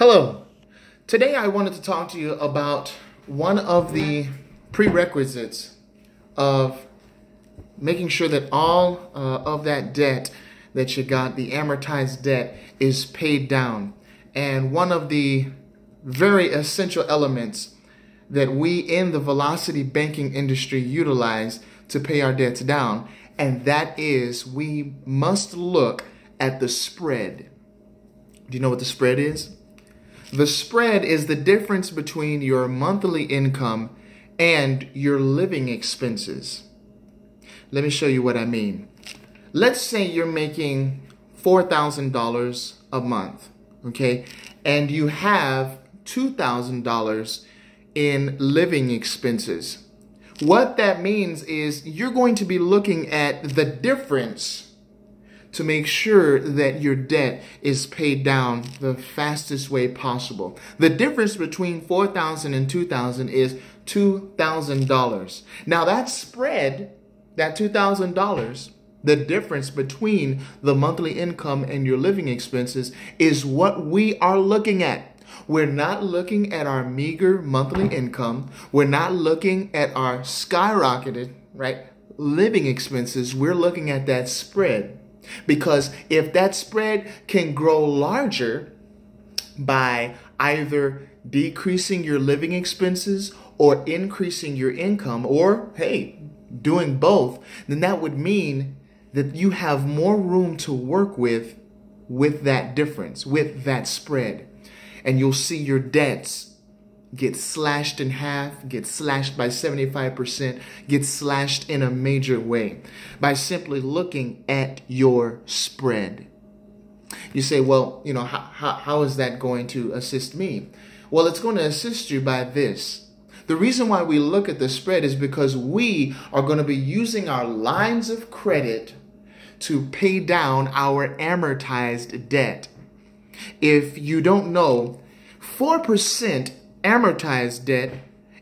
Hello. Today I wanted to talk to you about one of the prerequisites of making sure that all of that debt that you got, the amortized debt, is paid down. And one of the very essential elements that we in the velocity banking industry utilize to pay our debts down, and that is we must look at the spread. Do you know what the spread is? The spread is the difference between your monthly income and your living expenses. Let me show you what I mean. Let's say you're making $4,000 a month, okay? And you have $2,000 in living expenses. What that means is you're going to be looking at the difference to make sure that your debt is paid down the fastest way possible. The difference between $4,000 and $2,000 is $2,000. Now that spread, that $2,000, the difference between the monthly income and your living expenses is what we are looking at. We're not looking at our meager monthly income. We're not looking at our skyrocketed, living expenses. We're looking at that spread. Because if that spread can grow larger by either decreasing your living expenses or increasing your income, or hey, doing both, then that would mean that you have more room to work with that difference, with that spread. And you'll see your debts get slashed in half, get slashed by 75%, get slashed in a major way by simply looking at your spread. You say, well, how is that going to assist me? Well, it's going to assist you by this. The reason why we look at the spread is because we are going to be using our lines of credit to pay down our amortized debt. If you don't know, 4% amortized debt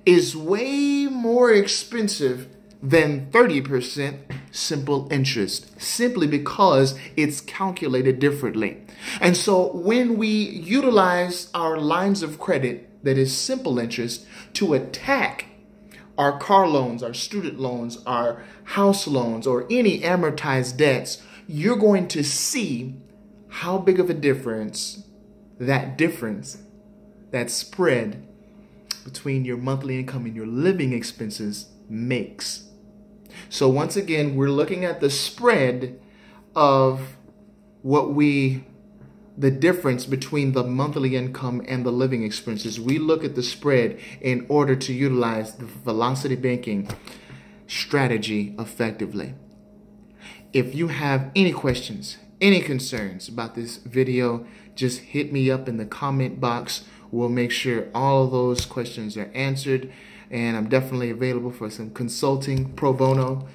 is way more expensive than 30% simple interest, simply because it's calculated differently. And so when we utilize our lines of credit that is simple interest to attack our car loans, our student loans, our house loans, or any amortized debts, you're going to see how big of a difference, that spread between your monthly income and your living expenses makes. So once again, we're looking at the spread of the difference between the monthly income and the living expenses. We look at the spread in order to utilize the velocity banking strategy effectively. If you have any questions, any concerns about this video, just hit me up in the comment box. We'll make sure all of those questions are answered, and I'm definitely available for some consulting pro bono,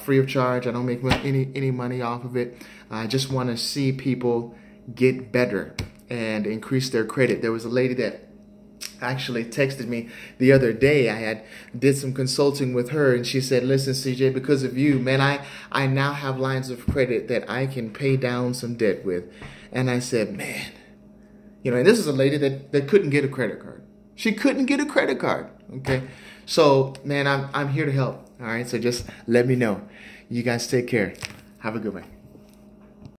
free of charge. I don't make any money off of it. I just want to see people get better and increase their credit. There was a lady that actually texted me the other day. I did some consulting with her, and she said, listen, CJ, because of you, man, I now have lines of credit that I can pay down some debt with. And I said, man, and this is a lady that couldn't get a credit card. She couldn't get a credit card, okay? So, man, I'm here to help, all right? So just let me know. You guys take care. Have a good one.